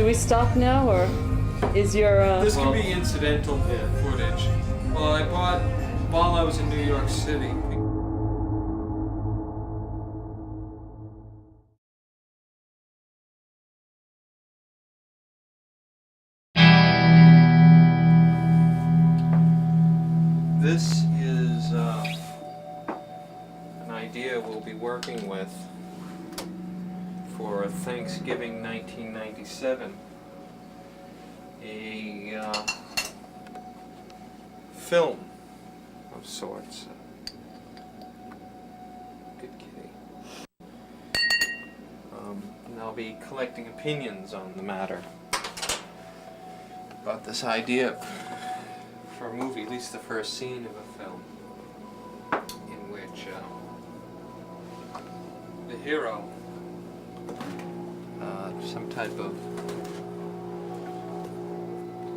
we stop now, or is your... This could be incidental footage. Well, I bought, while I was in New York City. This is an idea we'll be working with for Thanksgiving 1997. A film of sorts. Good kitty. And I'll be collecting opinions on the matter about this idea for a movie, at least the first scene of a film, in which the hero, some type of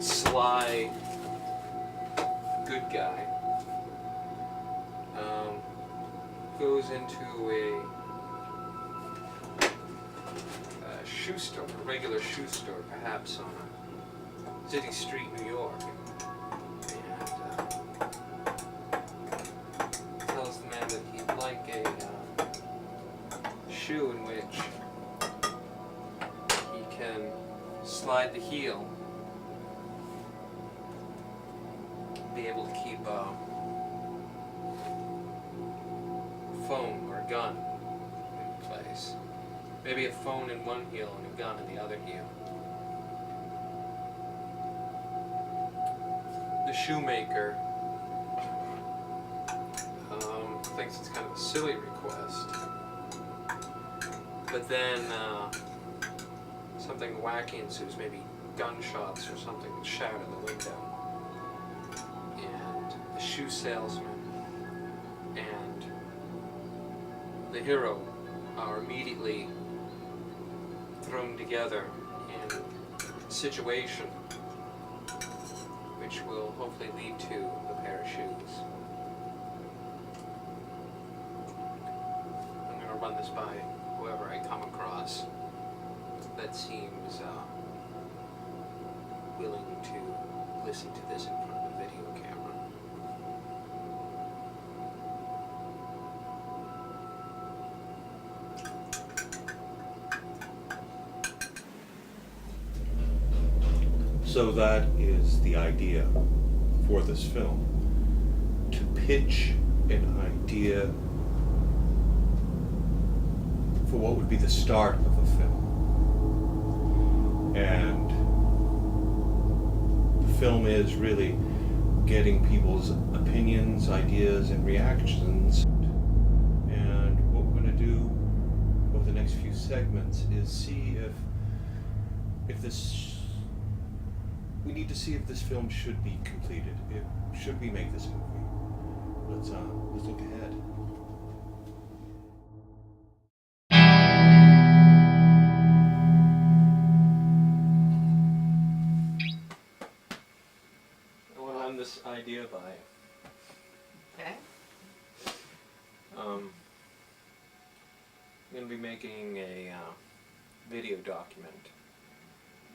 sly good guy, goes into a shoe store, a regular shoe store, perhaps on a city street, New York, and tells the man that he'd like a shoe in which he can slide the heel, be able to keep a phone or a gun in place. Maybe a phone in one heel and a gun in the other heel. The shoemaker thinks it's kind of a silly request, but then something wacky ensues, maybe gunshots or something that shatter the window, and the shoe salesman and the hero are immediately thrown together in a situation which will hopefully lead to a pair of shoes. I'm going to run this by whoever I come across that seems willing to listen to this in front of a video camera. So that is the idea for this film, to pitch an idea for what would be the start of a film. And the film is really getting people's opinions, ideas, and reactions. And what we're going to do over the next few segments is see if this... We need to see if this film should be completed. Should we make this movie? Let's look ahead. I want to run this idea by. Okay. I'm going to be making a video document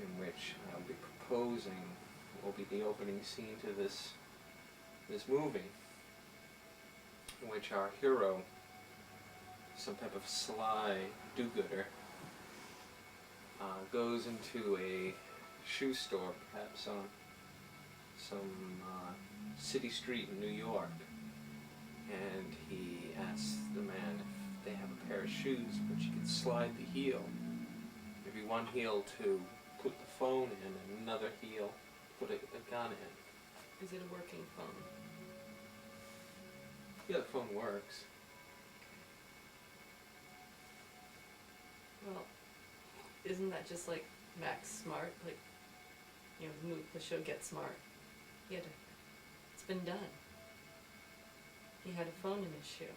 in which I'll be proposing will be the opening scene to this movie, in which our hero, some type of sly do-gooder, goes into a shoe store, perhaps on some city street in New York, and he asks the man if they have a pair of shoes which he can slide the heel, maybe one heel to put the phone in and another heel put a gun in. Is it a working phone? Yeah, the phone works. Well, isn't that just like Max Smart? Like, you know, the show Get Smart. It's been done. He had a phone in his shoe.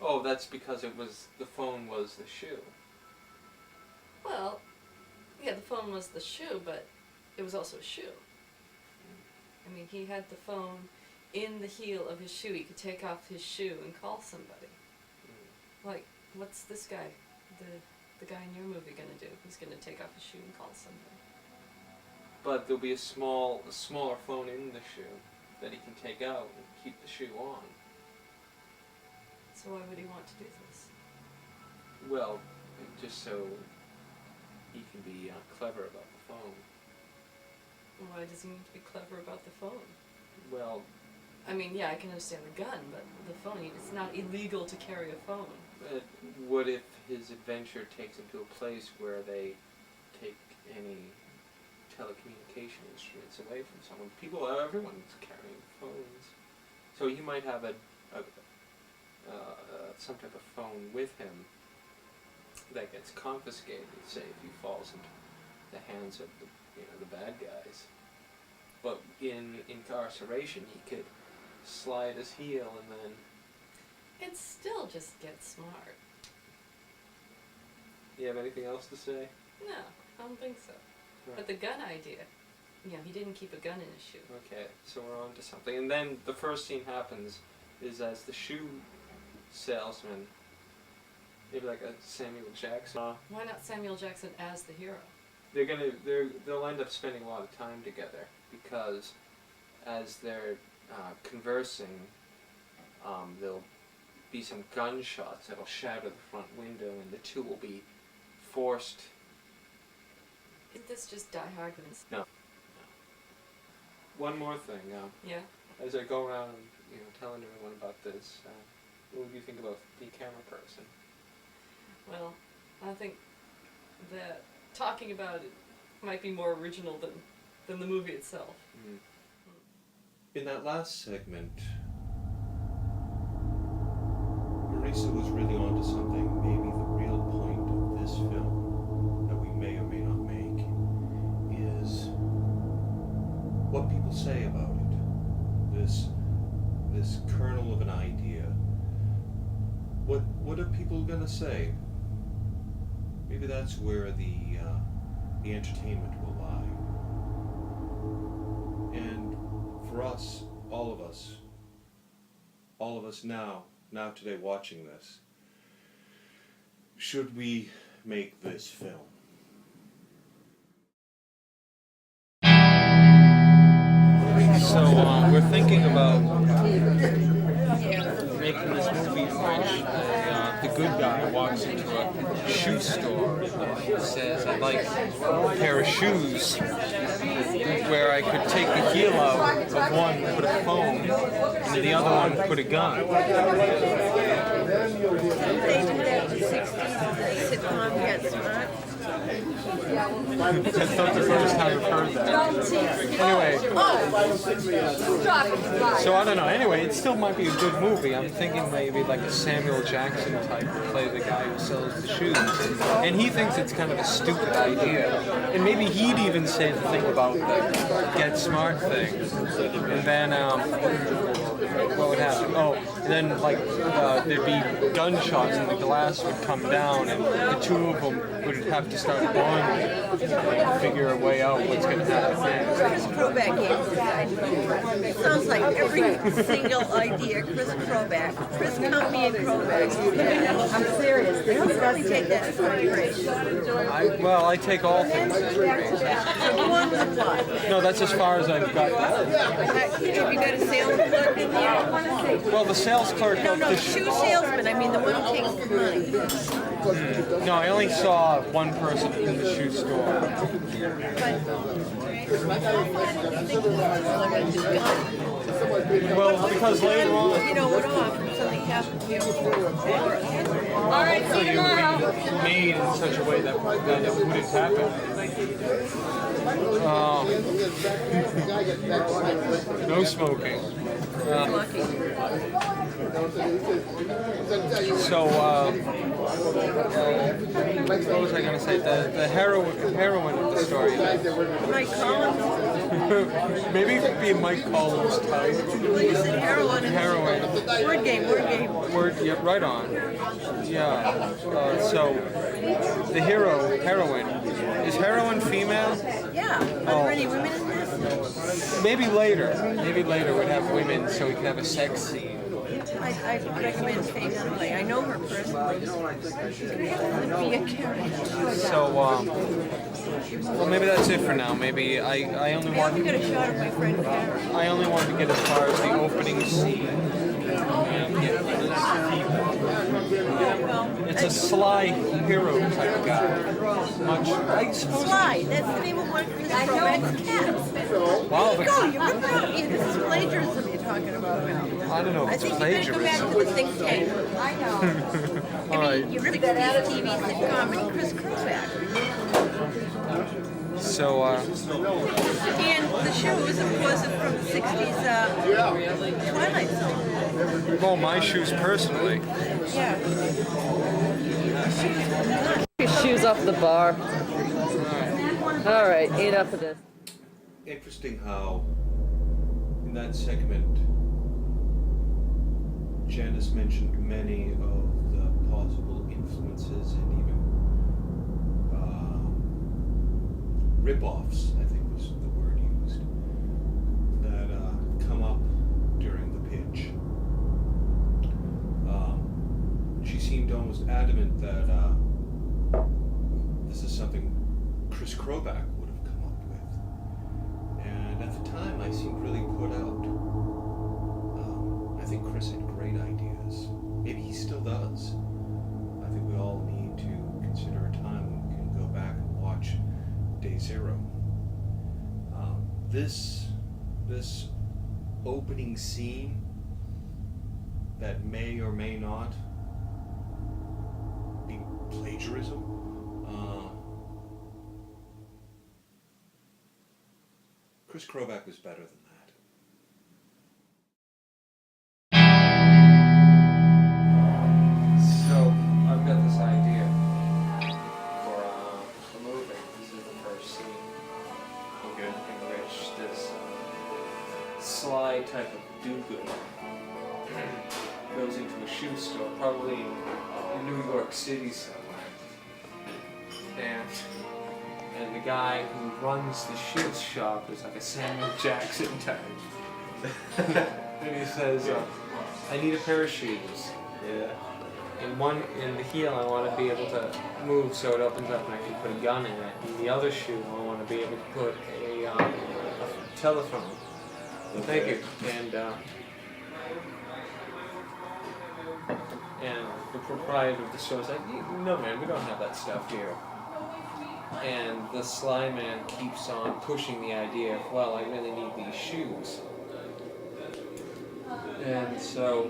Oh, that's because the phone was the shoe. Well, yeah, the phone was the shoe, but it was also a shoe. I mean, he had the phone in the heel of his shoe. He could take off his shoe and call somebody. Like, what's this guy? the guy in your movie gonna do? He's gonna take off his shoe and call somebody. But there'll be a smaller phone in the shoe that he can take out and keep the shoe on. So why would he want to do this? Well, just so he can be clever about the phone. Why does he need to be clever about the phone? Well, I mean, yeah, I can understand the gun, but the phone, it's not illegal to carry a phone. what if his adventure takes him to a place where they take any telecommunication instruments away from someone? Everyone's carrying phones. So he might have some type of phone with him that gets confiscated, say, if he falls into the hands of the bad guys. But in incarceration, he could slide his heel and then... It still just gets smart. You have anything else to say? No, I don't think so. Right. But the gun idea, he didn't keep a gun in his shoe. Okay, so we're on to something. And then the first scene happens is as the shoe salesman, maybe like a Samuel Jackson. Why not Samuel Jackson as the hero? They'll end up spending a lot of time together because as they're conversing, there'll be some gunshots that'll shatter the front window, and the two will be forced. Isn't this just Die Hard? No. One more thing. Yeah. As I go around, telling everyone about this, what do you think about the camera person? Well, I think that talking about it might be more original than the movie itself. Mm. In that last segment, Marisa was really onto something. Maybe the real point of this film that we may or may not make is what people say about it. This kernel of an idea. What are people gonna say? Maybe that's where the entertainment will lie. And for us, all of us now today watching this, should we make this film? So we're thinking about making this movie in which the good guy walks into a shoe store and he says, "I'd like a pair of shoes where I could take the heel out of one, put a phone, and the other one put a gun." They do that to 60s sitcom Get Smart. That's not the first time I've heard that. Anyway, so I don't know. Anyway, it still might be a good movie. I'm thinking maybe like a Samuel Jackson type to play the guy who sells the shoes. And he thinks it's kind of a stupid idea. And maybe he'd even say the thing about the Get Smart thing. And then, what would happen? Oh, and then like there'd be gunshots and the glass would come down and the two of them would have to start bonding and figure a way out what's going to happen next. Chris Kroback gave this idea. It sounds like every single idea, Chris Kroback. Chris, count me in Kroback. I'm serious. I don't really take that as inspiration. I take all things as inspiration. So go on with the plot. No, that's as far as I've got. Have you got a sales clerk in here? Well, the sales clerk... No, the shoe salesman. I mean, the one who takes the money. No, I only saw one person in the shoe store. Well, because later on... Went off and something happened to you. All right, see you tomorrow. Made in such a way that it wouldn't happen. No smoking. What was I going to say? The heroine of the story. Mike Collins? Maybe it could be Mike Collins type. Well, you said heroine. Heroine. Word game. Yeah, right on. Yeah. So, the heroine. Is heroine female? Yeah. Are there any women in this? Maybe later. Maybe later we'd have women so we could have a sex scene. I I recommend Faye Dunley. I know her personally. She's going to be a character. So, well, maybe that's it for now. Maybe I only I want hope you get a shot of my friend Karen. I only want to get as far as the opening scene. It's a sly hero type guy. Much, I suppose. Sly, that's the name of one of Chris Robert's cats. Wow, There you go, you're ripping out. This is plagiarism you're talking about now. I don't know if I it's think you better go back plagiarism. to the think tank. I know. All right. You ripped that out of TV sitcom and Chris Kroback. So, And the shoes, of course, are from the 60s Twilight Zone. oh, my shoes personally. Yeah. Your shoes off the bar. All right, enough of this. Interesting how in that segment Janice mentioned many of the possible influences and even rip-offs, I think was the word used, that come up during the pitch. She seemed almost adamant that this is something Chris Kroback would have come up with. And at the time, I seemed really put out. I think Chris had great ideas. Maybe he still does. I think we all need to consider a time when we can go back and watch Day Zero. This opening scene that may or may not be plagiarism. Chris Kroback was better than that. So, I've got this idea for a movie. This is the first scene. Okay. In which this sly type of do-gooder goes into a shoe store, probably in New York City somewhere. And the guy who runs the shoe shop is like a Samuel Jackson type. And he says, I need a pair of shoes. Yeah. In the heel I want to be able to move so it opens up and I can put a gun in it. In the other shoe I want to be able to put a telephone. Thank you. And the proprietor of the store is like, no man, we don't have that stuff here. And the sly man keeps on pushing the idea of, well, I really need these shoes. And so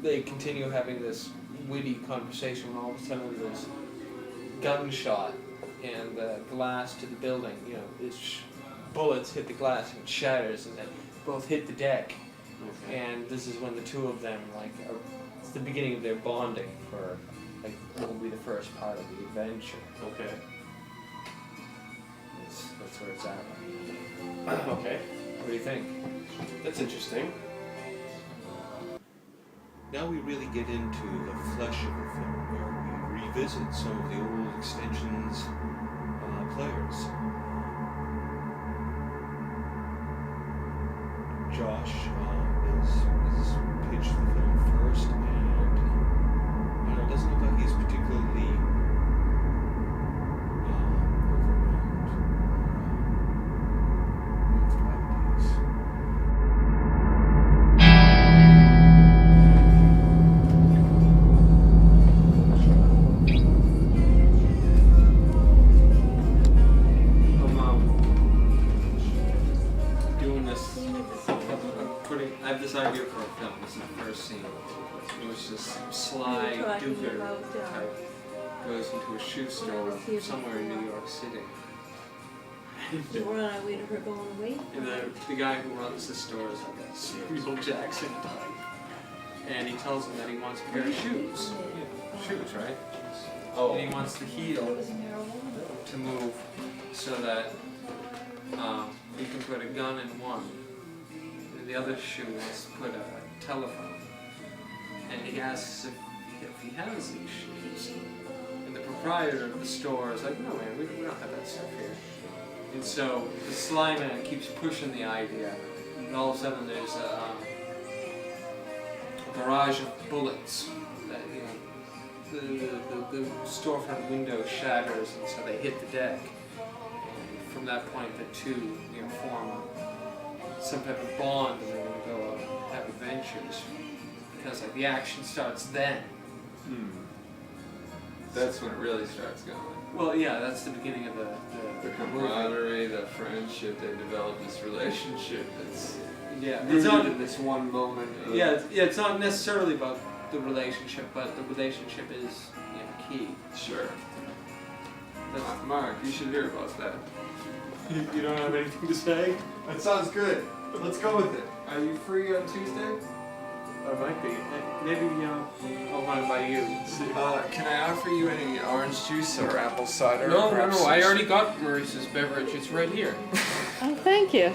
they continue having this witty conversation when all of a sudden there's gunshot and the glass to the building, bullets hit the glass and it shatters and then both hit the deck. Okay. And this is when the two of them, it's the beginning of their bonding for, what will be the first part of the adventure. Okay. That's where it's at. Okay. What do you think? That's interesting. Now we really get into the flesh of the film, where we revisit some of the old extensions players. Josh is pitched the film first, and I don't know, it doesn't look like he's particularly overwhelmed or moved by the piece. I have this idea for a film. This is the first scene. It was this sly do-gooder type goes into a shoe store somewhere in New York City. We're on our way to her going away. And the guy who runs the store is like a Samuel Jackson type. And he tells him that he wants a pair of shoes. Shoes, right? Oh. And he wants the heel to move so that he can put a gun in one. The other shoe wants to put a telephone. And he asks if he has these shoes. And the proprietor of the store is like, no man, we don't have that stuff here. And so the sly man keeps pushing the idea. And all of a sudden there's barrage of bullets. That, the storefront window shatters, and so they hit the deck. And from that point, the two form some type of bond, and they're going to go out and have adventures. Because the action starts then. That's when it really starts going. Well, yeah, that's the beginning of the camaraderie, the friendship, they develop this relationship that's it's not in this one moment. it's not necessarily about the relationship, but the relationship is key. Sure. Mark, you should hear about that. You don't have anything to say? That sounds good. Let's go with it. Are you free on Tuesday? I might be. Maybe I'll run it by you. Can I offer you any orange juice or apple cider? No, Perhaps I already got Maurice's beverage. It's right here. Oh, thank you.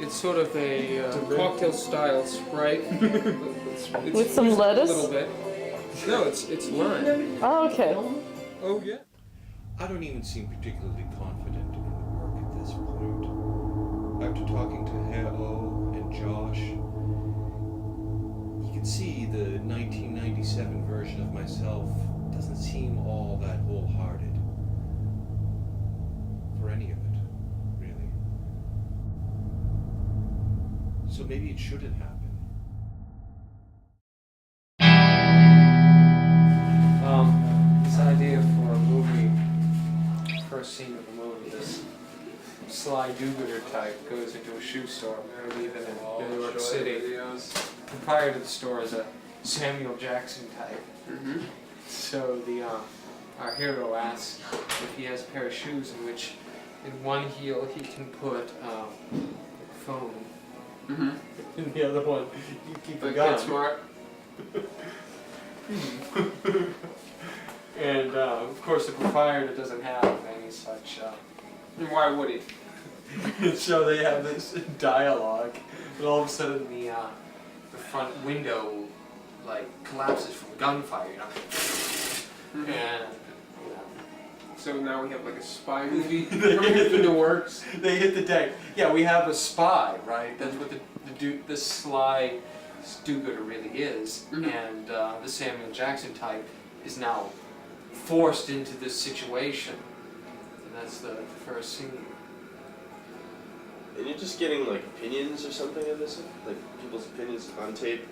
It's sort of a cocktail style Sprite. With some lettuce? A little bit. No, it's lime. Oh, okay. Oh yeah. I don't even seem particularly confident in the work at this point. After talking to Heo and Josh, you can see the 1997 version of myself doesn't seem all that wholehearted. For any of it, really. So maybe it shouldn't happen. This idea for a movie, first scene of the movie, this sly do-gooder type goes into a shoe store, maybe even in New York City. Videos. The proprietor of the store is a Samuel Jackson type. So our hero asks if he has a pair of shoes in which, in one heel, he can put a phone. In the other one, you keep a Like gun. Get Smart. And of course, the proprietor doesn't have any such. And why would he? So they have this dialogue, and all of a sudden the front window collapses from gunfire, and So now we have like a spy movie in the works. they hit the deck. Yeah, we have a spy, right? That's what the sly do-gooder really is, and the Samuel Jackson type is now forced into this situation, and that's the first scene. And you're just getting like opinions or something of this, like people's opinions on tape.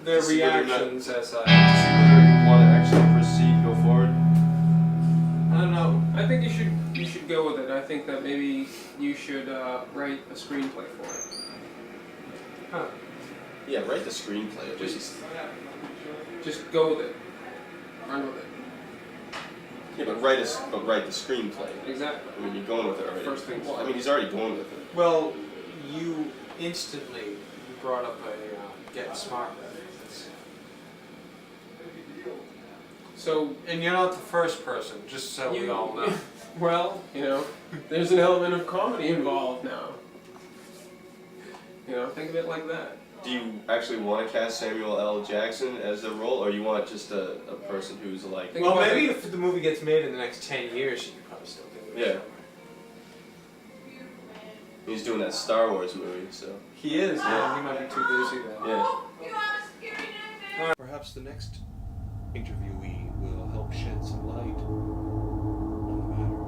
Their To see whether or not- reactions as To see whether you want to actually proceed, go forward. I don't know. I think you should go with it. I think that maybe you should write a screenplay for it. Huh. Yeah, write the screenplay at least. Just go with it. Run with it. Yeah, but write the screenplay. Exactly. I mean, you're going with it already. First things Well, I mean, he's already going with it. Well, you instantly brought up a Get Smart reference. So And you're not the first person, just so we all know. Well, there's an element of comedy involved now. Think of it like that. Do you actually want to cast Samuel L. Jackson as the role, or you want just a person who's like... Think Well, about maybe it. if the movie gets made in the next 10 years, you could probably still do it. Yeah. He's doing that Star Wars movie, so... He is, yeah. He might be too busy then. Yeah. Perhaps the next interviewee will help shed some light on the matter.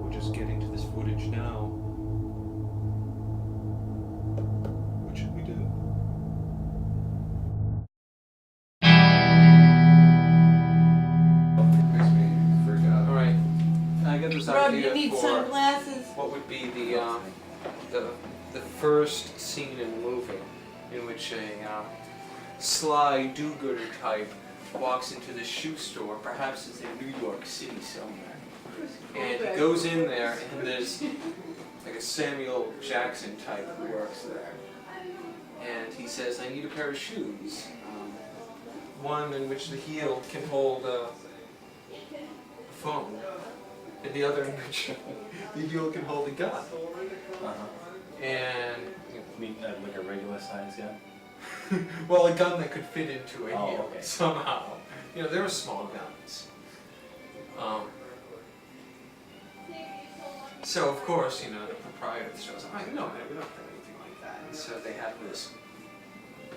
We're just getting to this footage now. What should we do? Makes me freak out. Alright, I got this Rob, idea you need for sunglasses? what would be the first scene in the movie in which a sly do-gooder type walks into the shoe store, perhaps it's in New York City somewhere, and he goes in there and there's like a Samuel Jackson type who works there, and he says, I need a pair of shoes, one in which the heel can hold a phone, and the other in which the heel can hold a gun. And You mean like a regular size gun? well, a gun that could fit into a Oh, heel okay. somehow. There were small guns. So of course, the proprietor of the store was like, no, man, we don't have anything like that. And so they have this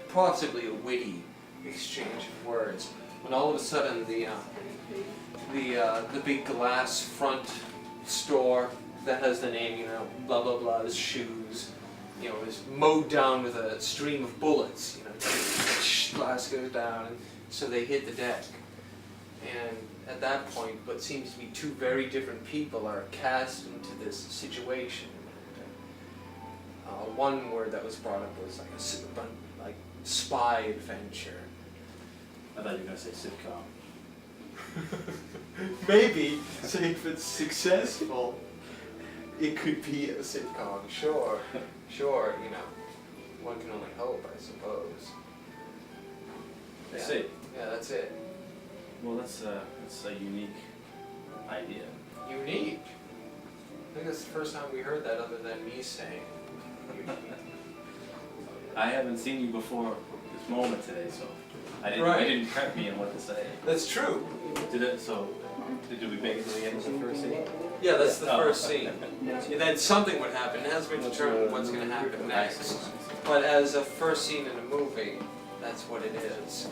possibly a witty exchange of words, when all of a sudden the big glass front store that has the name, you know, blah blah blah's shoes, you know, is mowed down with a stream of bullets. You know, glass goes down, and so they hit the deck. And at that point, what seems to be two very different people are cast into this situation. One word that was brought up was like like spy adventure. I thought you were going to say sitcom. Maybe, say if it's successful, it could be a sitcom. Sure, sure. You know, one can only hope, I suppose. That's it. Yeah, that's it. Well, that's a unique idea. Unique. I think that's the first time we heard that, other than me saying. I haven't seen you before this moment today, so I didn't prep me on what to say. That's true. Did we make it to the end of the first scene? Yeah, that's the first scene. And then something would happen. It hasn't been determined what's going to happen next. But as a first scene in a movie, that's what it is.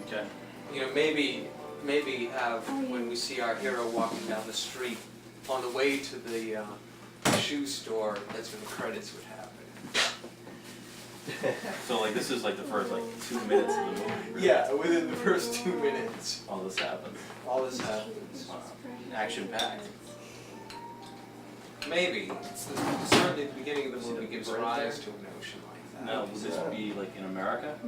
Okay. You know, maybe have when we see our hero walking down the street on the way to the shoe store, that's when the credits would happen. So like this is like the first like 2 minutes of the movie. Right? Yeah, within the first 2 minutes, All this happens. all this happens. Action packed. Maybe. Certainly the beginning of the movie gives rise to a notion like that. Now, would this be like in America?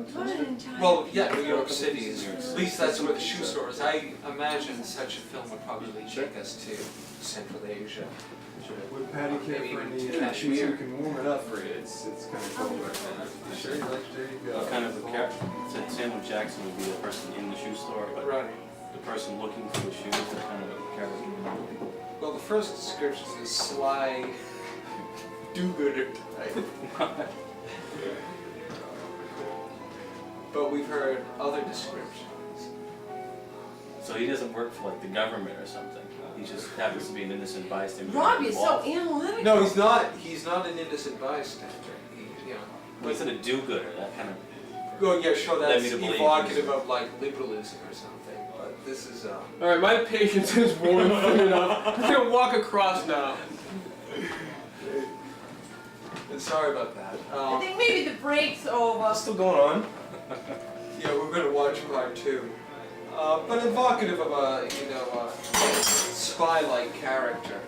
Well, yeah, New York City is, at least that's where the shoe store is. I imagine such a film would probably take us to Central Asia. Would Patty care Maybe for even any Kashmir. you can warm it up for you? It's kind of cold right now. Sure, there you go. What kind of a character? So Samuel Jackson would be the person in the shoe store, but Right. the person looking for the shoes, what kind of a character in the movie? Well, the first description is sly, do-gooder type. But we've heard other descriptions. So he doesn't work for like the government or something. He just happens to be an innocent bystander. Rob, you're so analytical. No, he's not. He's not an innocent bystander. He, you know. Well, he's a do-gooder, that kind of. Well, yeah, sure. Led That's me to believe evocative of like liberalism or something. But this is Alright, my patience is worn thin enough. I'm gonna walk across now. Sorry about that. I think maybe the break's over. Still going on. Yeah, we're gonna watch part 2. But evocative of a, spy-like character.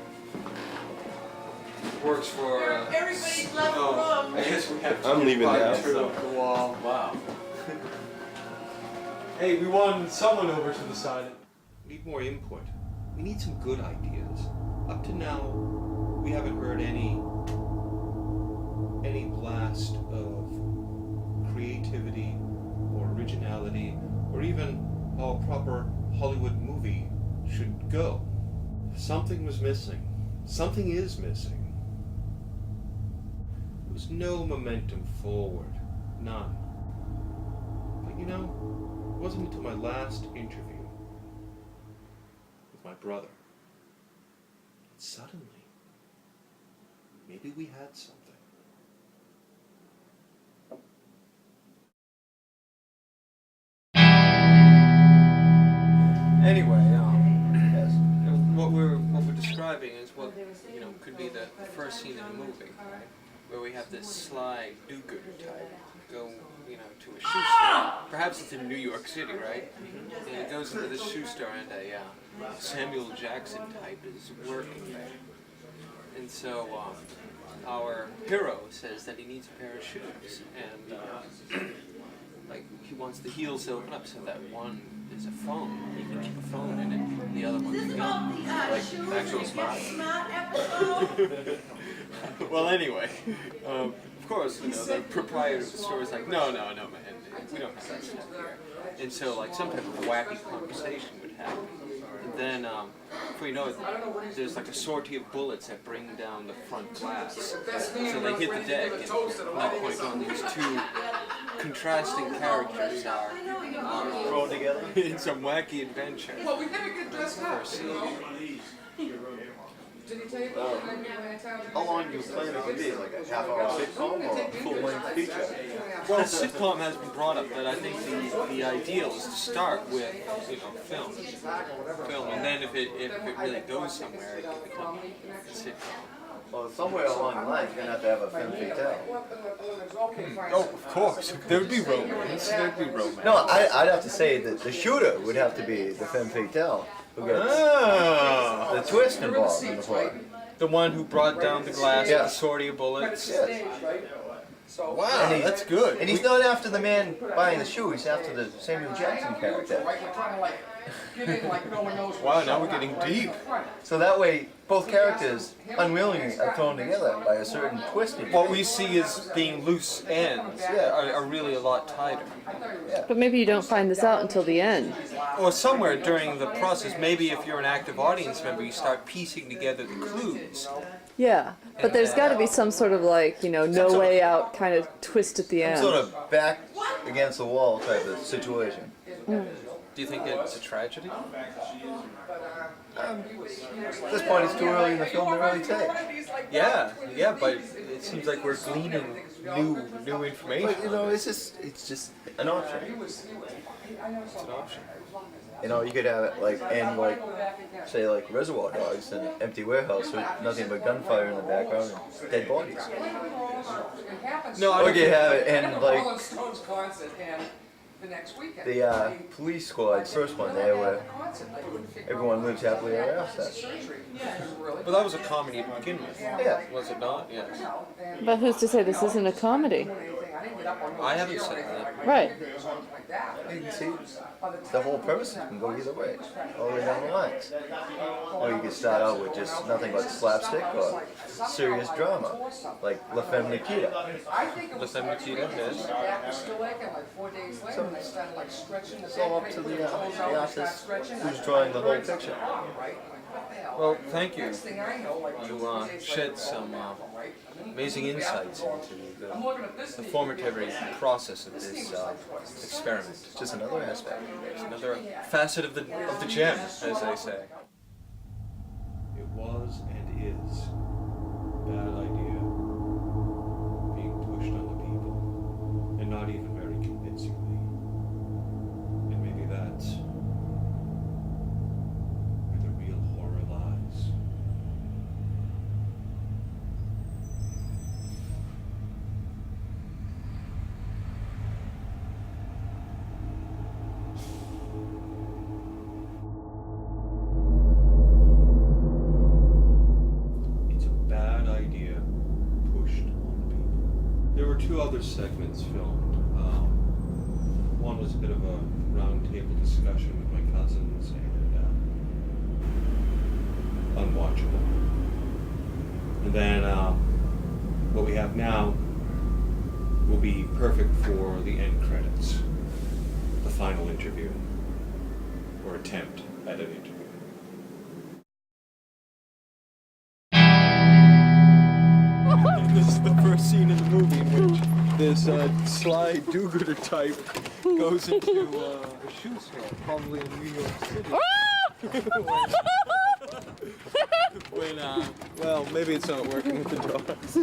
Works for. Everybody's left the Oh, room. I guess we have to. I'm get leaving part now, 2 so. of the wall. Wow. Hey, we won someone over to the side. We need more input. We need some good ideas. Up to now, we haven't heard any blast of creativity or originality or even how a proper Hollywood movie should go. Something was missing. Something is missing. There was no momentum forward. None. But it wasn't until my last interview with my brother. Suddenly, maybe we had something. Anyway, what we're describing is what could be the first scene in a movie, right? Where we have this sly do-gooder type go to a shoe store. Perhaps it's in New York City, right? And he goes into this shoe store and a Samuel Jackson type is working there. And so our hero says that he needs a pair of shoes, and he wants the heels to open up so that one is a phone. You can keep a phone in it, and the other one's a gun. Like actual smart. Well, anyway, of course, the proprietor of the store is like, no, man, we don't have that stuff here. And so, some type of wacky conversation would happen. And then, before you know it, there's a sortie of bullets that bring down the front glass. So they hit the deck, and from that point on, these two contrasting characters are thrown together in some wacky adventure. That's the first scene. How long do you plan it to be? Like a half-hour sitcom or a full-length feature? Well, sitcom has been brought up, but I think the ideal is to start with, film, and then if it really goes somewhere, it can become a sitcom. Well, somewhere along the line, you're gonna have to have a femme fatale. Oh, of course. There'd be romance. No, I'd have to say that the shooter would have to be the femme fatale who gets the twist involved in the plot. The one who brought down the glass Yeah. with the sortie of bullets. Yes. Wow, that's good. And he's not after the man buying the shoe, he's after the Samuel Jackson character. Wow, now we're getting deep. So that way, both characters unwillingly are thrown together by a certain twist. What we see as being loose ends are really a lot tighter. But maybe you don't find this out until the end. Or somewhere during the process, maybe if you're an active audience member, you start piecing together the clues. Yeah, but there's got to be some sort of like, no way out kind of twist at the end. Sort of back against the wall type of situation. Mm. Do you think it's a tragedy? At this point, it's too early in the film to really say. Yeah, but it seems like we're gleaning new information. But it's just an option. It's an option. You could have it say Reservoir Dogs in an empty warehouse with nothing but gunfire in the background and dead bodies. No, or you could have it in the police squad, first one there, where everyone lives happily ever after. But that was a comedy to begin with. Yeah. Was it not? Yes. But who's to say this isn't a comedy? I haven't said that. Right. You can see the whole premise can go either way, all the way down the lines. Or you could start out with just nothing but slapstick or serious drama, like La Femme Nikita. La Femme Nikita, yes. So it's all up to the artist who's drawing the whole picture. Well, thank you. You shed some amazing insights into the formatory process of this experiment. Just another aspect. It's another facet of the gem, as they say. It was and is a bad idea being pushed on the people, and not even very convincingly. And maybe that's where the real horror lies. It's a bad idea pushed on the people. There were two other segments filmed. One was a bit of a round-table discussion with my cousins and unwatchable. And then what we have now will be perfect for the end credits, the final interview, or attempt at an interview. This is the first scene in the movie in which this sly do-gooder type goes into a shoe store, probably in New York City. when well, maybe it's not working with the dogs.